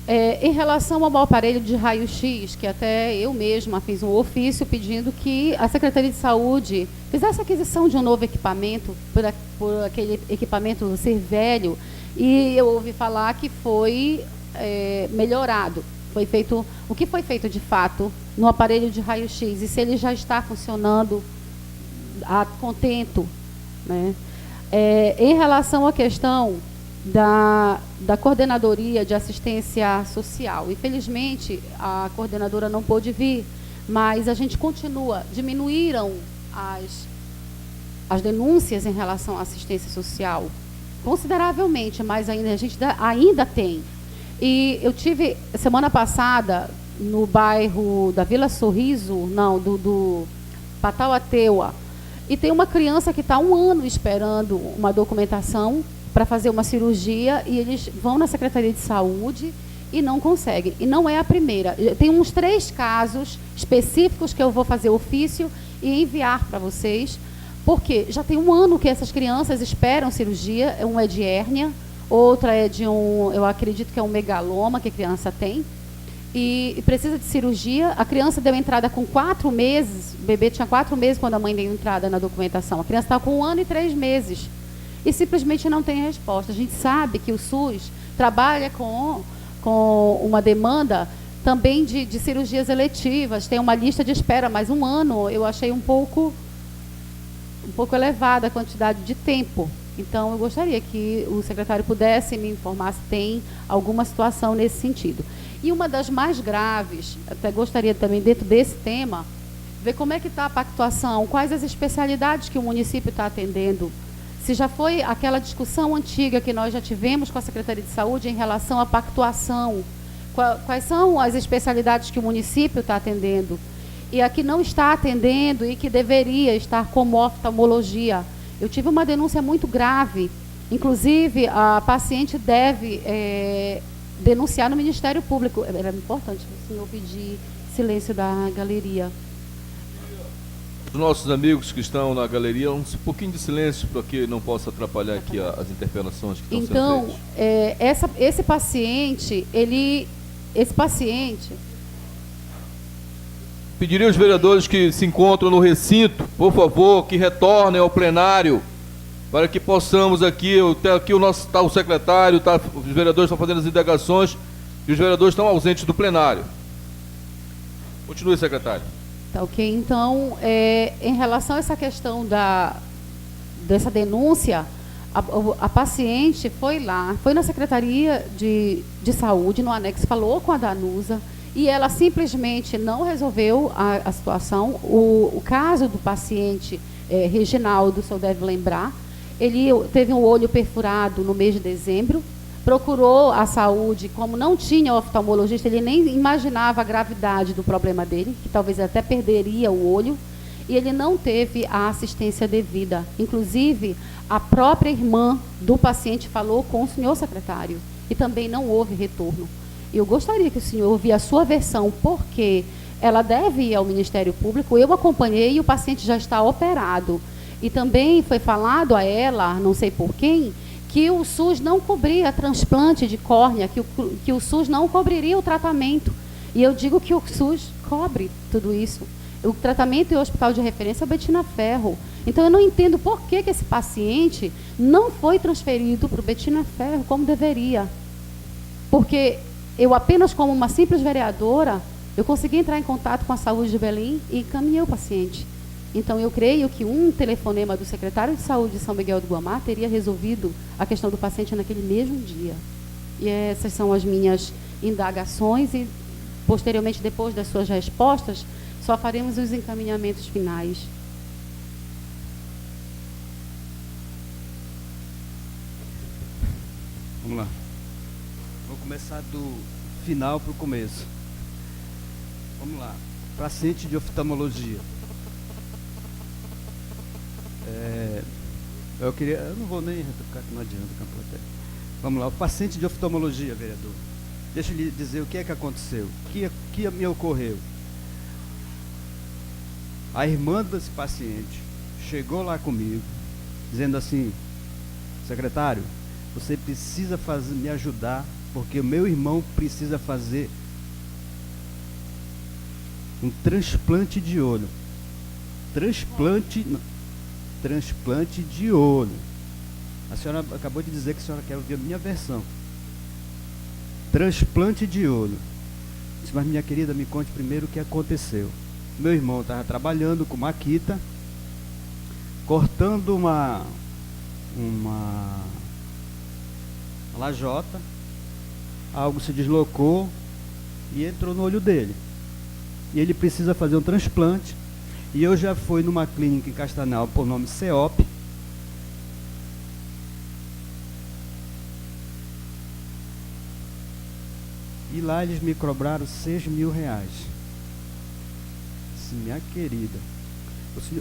Em relação ao aparelho de raio-x, que até eu mesma fiz um ofício pedindo que a Secretaria de Saúde fizesse a aquisição de um novo equipamento, por aquele equipamento ser velho, e eu ouvi falar que foi melhorado. Foi feito, o que foi feito de fato no aparelho de raio-x, e se ele já está funcionando a contento, né? Em relação à questão da Coordenadoria de Assistência Social. Infelizmente, a coordenadora não pôde vir, mas a gente continua. Diminuíram as denúncias em relação à assistência social consideravelmente, mas ainda a gente ainda tem. E eu tive, semana passada, no bairro da Vila Sorriso, não, do Patauateua, e tem uma criança que está 1 ano esperando uma documentação para fazer uma cirurgia, e eles vão na Secretaria de Saúde e não conseguem. E não é a primeira. Tem uns 3 casos específicos que eu vou fazer ofício e enviar para vocês, porque já tem 1 ano que essas crianças esperam cirurgia. Um é de hérnia, outra é de eu acredito que é um megaloma que a criança tem, e precisa de cirurgia. A criança deu entrada com 4 meses, o bebê tinha 4 meses quando a mãe deu entrada na documentação. A criança está com 1 ano e 3 meses. E simplesmente não tem resposta. A gente sabe que o SUS trabalha com uma demanda também de cirurgias eletivas, tem uma lista de espera, mas 1 ano eu achei um pouco elevada a quantidade de tempo. Então, eu gostaria que o secretário pudesse me informar se tem alguma situação nesse sentido. E uma das mais graves, até gostaria também, dentro desse tema, ver como é que está a pactuação, quais as especialidades que o município está atendendo. Se já foi aquela discussão antiga que nós já tivemos com a Secretaria de Saúde em relação à pactuação, quais são as especialidades que o município está atendendo, e a que não está atendendo e que deveria estar como oftalmologia. Eu tive uma denúncia muito grave, inclusive a paciente deve denunciar no Ministério Público. Era importante o senhor pedir silêncio da galeria. Os nossos amigos que estão na galeria, um pouquinho de silêncio para que não possa atrapalhar aqui as interpelações que estão sendo feitas. Então, esse paciente, Pediria aos vereadores que se encontram no recinto, por favor, que retornem ao plenário, para que possamos aqui está o secretário, os vereadores estão fazendo as indagações e os vereadores estão ausentes do plenário. Continue, secretário. Tá ok. Então, em relação a essa questão dessa denúncia, a paciente foi na Secretaria de Saúde, no anexo, falou com a Danusa, e ela simplesmente não resolveu a situação. O caso do paciente, Reginaldo, o senhor deve lembrar, ele teve um olho perfurado no mês de dezembro, procurou a saúde, como não tinha oftalmologista, ele nem imaginava a gravidade do problema dele, que talvez até perderia o olho, e ele não teve a assistência devida. Inclusive, a própria irmã do paciente falou com o senhor secretário, e também não houve retorno. Eu gostaria que o senhor ouvisse a sua versão, porque ela deve ir ao Ministério Público. Eu acompanhei e o paciente já está operado. E também foi falado a ela, não sei por quem, que o SUS não cobria transplante de córnea, que o SUS não cobriria o tratamento. E eu digo que o SUS cobre tudo isso. O tratamento e o hospital de referência é o Betina Ferro. Então, eu não entendo por que esse paciente não foi transferido para o Betina Ferro como deveria. Porque eu, apenas como uma simples vereadora, eu consegui entrar em contato com a saúde de Belém e encaminhei o paciente. Então, eu creio que um telefonema do secretário de Saúde de São Miguel do Guamá teria resolvido a questão do paciente naquele mesmo dia. E essas são as minhas indagações e, posteriormente, depois das suas respostas, só faremos os encaminhamentos finais. Vamos lá. Vou começar do final para o começo. Vamos lá. Paciente de oftalmologia. Eu não vou nem retrucar, que não adianta, Campo. Vamos lá. O paciente de oftalmologia, vereador. Deixa eu lhe dizer o que é que aconteceu. O que me ocorreu. A irmã desse paciente chegou lá comigo, dizendo assim: secretário, você precisa me ajudar porque o meu irmão precisa fazer um transplante de olho. Transplante de olho. A senhora acabou de dizer que a senhora quer ouvir a minha versão. Transplante de olho. Disse, mas minha querida, me conte primeiro o que aconteceu. Meu irmão estava trabalhando com maquita, cortando uma lajota, algo se deslocou e entrou no olho dele. E ele precisa fazer um transplante. E eu já fui numa clínica em Castanhal por nome CEOP. E lá eles me cobraram R$6.000. Disse, minha querida,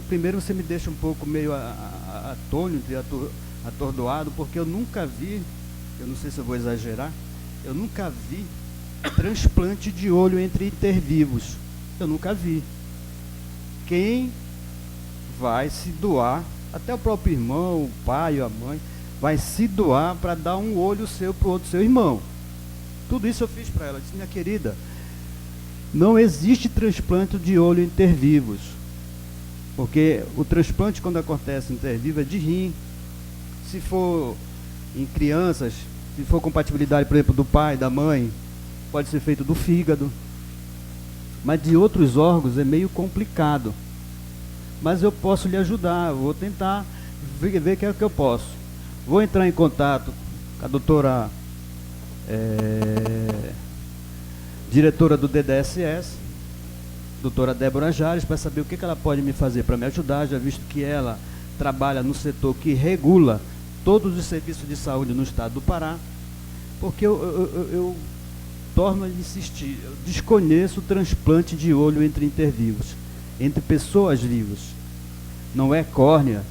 primeiro você me deixa um pouco meio atônito e atordoado, porque eu nunca vi, eu não sei se eu vou exagerar, eu nunca vi transplante de olho entre intervivos. Eu nunca vi. Quem vai se doar, até o próprio irmão, o pai ou a mãe, vai se doar para dar um olho seu para o outro seu irmão. Tudo isso eu fiz para ela. Eu disse, minha querida, não existe transplante de olho intervivos. Porque o transplante, quando acontece intervivo, é de rim. Se for em crianças, se for compatibilidade, por exemplo, do pai, da mãe, pode ser feito do fígado. Mas de outros órgãos é meio complicado. Mas eu posso lhe ajudar, eu vou tentar ver o que é que eu posso. Vou entrar em contato com a doutora diretora do DDSS, doutora Débora Jales, para saber o que ela pode me fazer para me ajudar, já visto que ela trabalha no setor que regula todos os serviços de saúde no estado do Pará, porque eu torno a insistir, eu desconheço o transplante de olho entre intervivos, entre pessoas vivas. Não é córnea,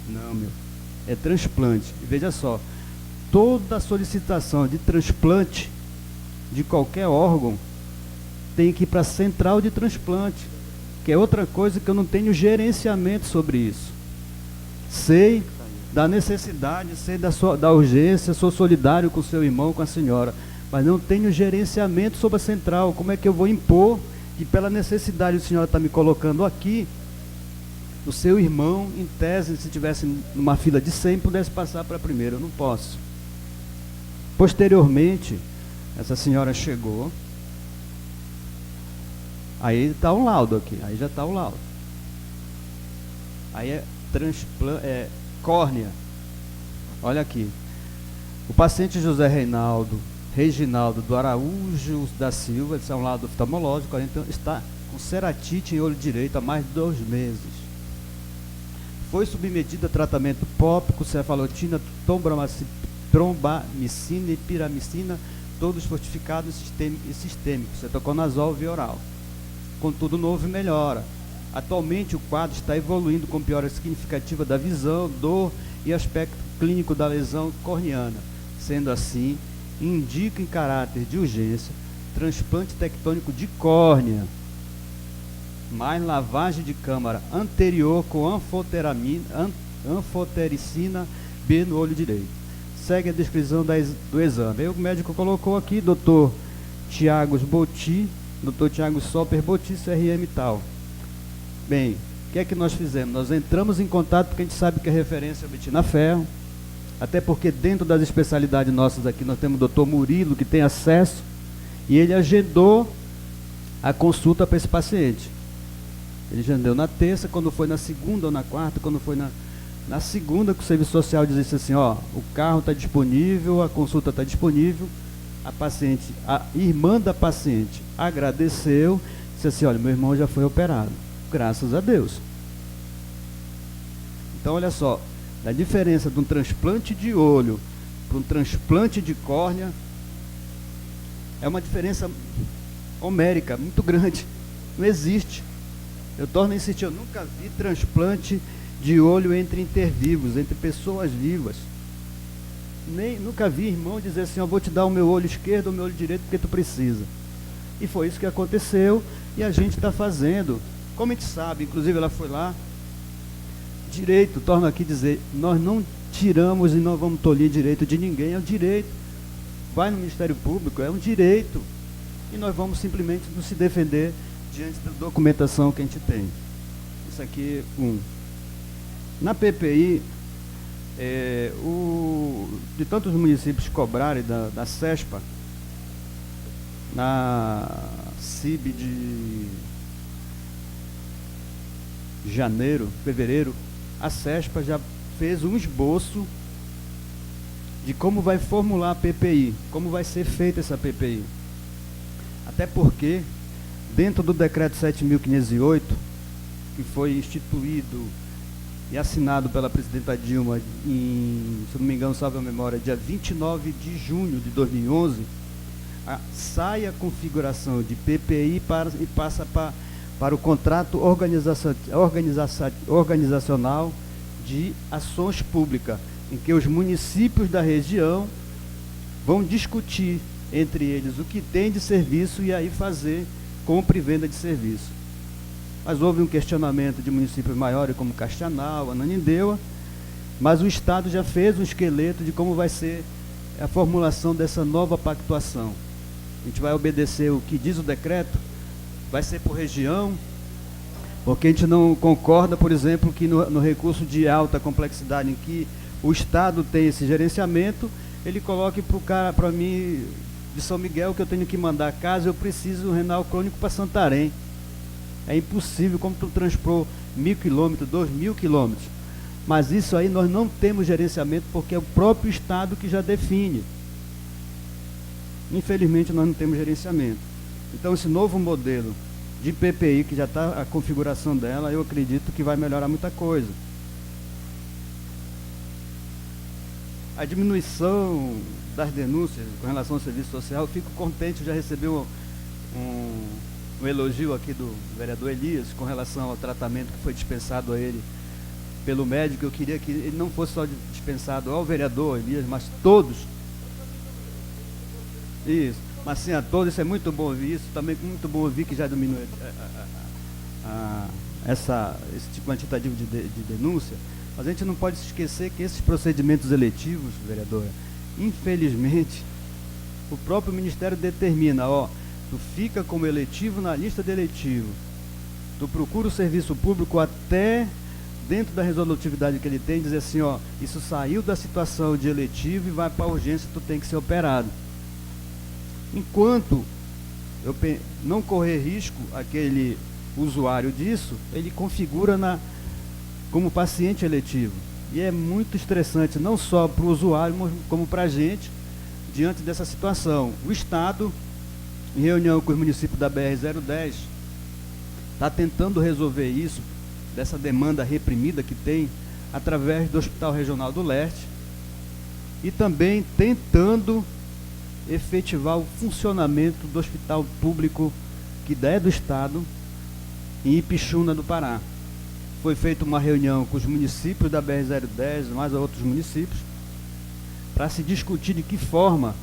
não, é transplante. E veja só, toda solicitação de transplante de qualquer órgão tem que ir para a central de transplante, que é outra coisa que eu não tenho gerenciamento sobre isso. Sei da necessidade, sei da urgência, sou solidário com o seu irmão, com a senhora, mas não tenho gerenciamento sobre a central. Como é que eu vou impor que pela necessidade que a senhora está me colocando aqui, o seu irmão, em tese, se tivesse numa fila de 100, pudesse passar para a primeira? Eu não posso. Posteriormente, essa senhora chegou, aí está um laudo aqui, aí já está o laudo. Aí é córnea. Olha aqui. O paciente José Reginaldo do Araújo da Silva, esse é um laudo oftalmológico, então está com ceratite em olho direito há mais de 2 meses. Foi submetido a tratamento pópico, cefalotina, trombamicina e piramicina, todos fortificados e sistêmicos, cetoconazol via oral. Contudo, não houve melhora. Atualmente, o quadro está evoluindo com piora significativa da visão, dor e aspecto clínico da lesão corneana. Sendo assim, indica em caráter de urgência transplante tectônico de córnea, mais lavagem de câmara anterior com anfotericina B no olho direito. Segue a descrição do exame. Aí o médico colocou aqui, doutor Tiago Soper Boti, CRM e tal. Bem, o que é que nós fizemos? Nós entramos em contato porque a gente sabe que a referência é a Betina Ferro, até porque dentro das especialidades nossas aqui nós temos o doutor Murilo, que tem acesso, e ele agendou a consulta para esse paciente. Ele agendou na terça, quando foi na segunda ou na quarta, quando foi na segunda, que o serviço social disse assim, ó, o carro está disponível, a consulta está disponível. A irmã da paciente agradeceu, disse assim, olha, meu irmão já foi operado, graças a Deus. Então, olha só, a diferença de um transplante de olho para um transplante de córnea é uma diferença homérica, muito grande, não existe. Eu torno a insistir, eu nunca vi transplante de olho entre intervivos, entre pessoas vivas. Nunca vi irmão dizer assim, eu vou te dar o meu olho esquerdo ou o meu olho direito porque tu precisa. E foi isso que aconteceu e a gente está fazendo. Como a gente sabe, inclusive ela foi lá, direito, torno aqui a dizer, nós não tiramos e não vamos tolir direito de ninguém, é o direito. vai no Ministério Público, é um direito, e nós vamos simplesmente nos se defender diante da documentação que a gente tem. Isso aqui, Na PPI, de tantos municípios cobrarem da CESPA, na CIB de fevereiro, a CESPA já fez um esboço de como vai formular a PPI, como vai ser feita essa PPI. Até porque, dentro do decreto 7.508, que foi instituído e assinado pela presidenta Dilma, se não me engano, salve a memória, dia 29 de junho de 2011, sai a configuração de PPI e passa para o contrato organizacional de ações públicas, em que os municípios da região vão discutir entre eles o que tem de serviço e aí fazer compra e venda de serviço. Mas houve um questionamento de municípios maiores como Castanhal, Ananindeua, mas o Estado já fez um esqueleto de como vai ser a formulação dessa nova pactuação. A gente vai obedecer o que diz o decreto, vai ser por região, porque a gente não concorda, por exemplo, que no recurso de alta complexidade em que o Estado tem esse gerenciamento, ele coloque para mim de São Miguel que eu tenho que mandar caso eu preciso do renal crônico para Santarém. É impossível, como tu transpor 1.000 quilômetros, 2.000 quilômetros. Mas isso aí nós não temos gerenciamento porque é o próprio Estado que já define. Infelizmente nós não temos gerenciamento. Então esse novo modelo de PPI, que já está a configuração dela, eu acredito que vai melhorar muita coisa. A diminuição das denúncias com relação ao serviço social, eu fico contente, já recebi um elogio aqui do vereador Elias com relação ao tratamento que foi dispensado a ele pelo médico. Eu queria que ele não fosse só dispensado ao vereador Elias, mas todos. Isso, mas sim a todos, isso é muito bom ouvir isso, também muito bom ouvir que já diminui esse tipo quantitativo de denúncia, mas a gente não pode se esquecer que esses procedimentos eletivos, vereadora, infelizmente, o próprio Ministério determina, tu fica como eletivo na lista de eletivo, tu procura o serviço público até dentro da resolutividade que ele tem, dizer assim, isso saiu da situação de eletivo e vai para a urgência, tu tem que ser operado. Enquanto eu não correr risco, aquele usuário disso, ele configura como paciente eletivo. E é muito estressante, não só para o usuário, como para a gente, diante dessa situação. O Estado, em reunião com os municípios da BR-010, está tentando resolver isso, dessa demanda reprimida que tem, através do Hospital Regional do Leste, e também tentando efetivar o funcionamento do hospital público que é do Estado em Ipixuna do Pará. Foi feita uma reunião com os municípios da BR-010, mais outros municípios, para se discutir de que forma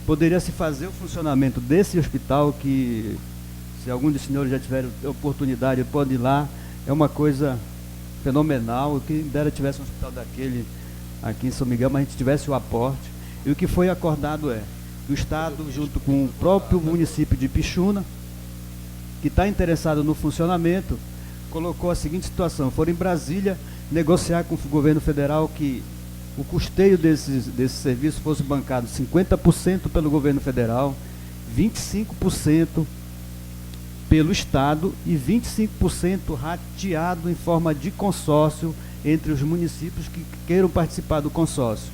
poderia se fazer o funcionamento desse hospital, que, se algum dos senhores já tiver oportunidade, pode ir lá, é uma coisa fenomenal. Que dera tivesse um hospital daquele aqui em São Miguel, mas a gente tivesse o aporte. E o que foi acordado é que o Estado, junto com o próprio município de Ipixuna, que está interessado no funcionamento, colocou a seguinte situação: foram em Brasília negociar com o governo federal que o custeio desse serviço fosse bancado 50% pelo governo federal, 25% pelo Estado e 25% rateado em forma de consórcio entre os municípios que queiram participar do consórcio.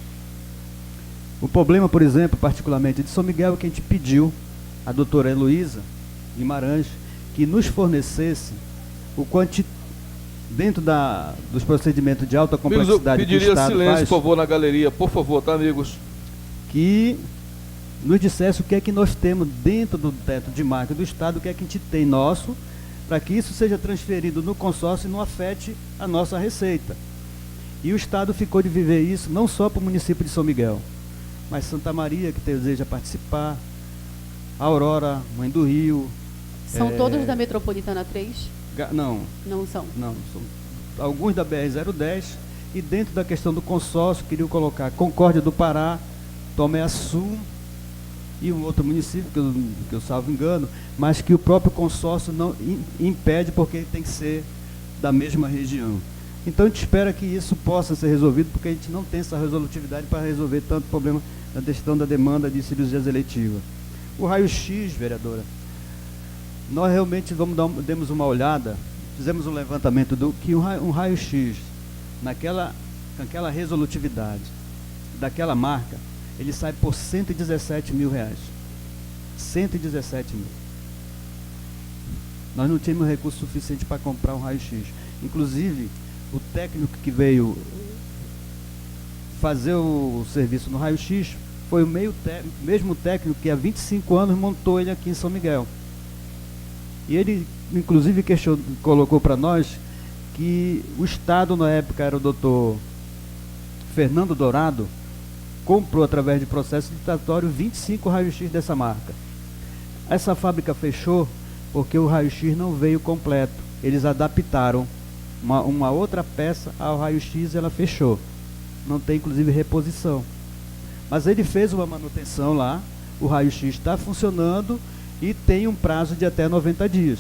O problema, por exemplo, particularmente de São Miguel, é que a gente pediu à doutora Heloísa Guimarães que nos fornecesse dentro dos procedimentos de alta complexidade que o Estado faz. Eu pediria silêncio, por favor, na galeria, por favor, tá, amigos? Que nos dissesse o que é que nós temos dentro do teto de marca do Estado, o que é que a gente tem nosso, para que isso seja transferido no consórcio e não afete a nossa receita. E o Estado ficou de viver isso não só para o município de São Miguel, mas Santa Maria, que deseja participar, Aurora, Mãe do Rio. São todos da Metropolitana 3? Não. Não são? Não, são alguns da BR-010, e dentro da questão do consórcio, queriam colocar Concórdia do Pará, Tomé Açu e um outro município, que eu salvo engano, mas que o próprio consórcio não impede, porque tem que ser da mesma região. Então, a gente espera que isso possa ser resolvido, porque a gente não tem essa resolutividade para resolver tanto problema da questão da demanda de cirurgias eletivas. O raio-x, vereadora, nós realmente demos uma olhada, fizemos um levantamento do que um raio-x, com aquela resolutividade, daquela marca, ele sai por R$117 mil. 117 mil. Nós não tínhamos recurso suficiente para comprar um raio-x. Inclusive, o técnico que veio fazer o serviço no raio-x foi o mesmo técnico que há 25 anos montou ele aqui em São Miguel. E ele, inclusive, colocou para nós que o Estado, na época, era o doutor Fernando Dourado, comprou, através de processo licitatório, 25 raio-x dessa marca. Essa fábrica fechou porque o raio-x não veio completo. Eles adaptaram uma outra peça ao raio-x e ela fechou. Não tem, inclusive, reposição. Mas ele fez uma manutenção lá, o raio-x está funcionando e tem um prazo de até 90 dias.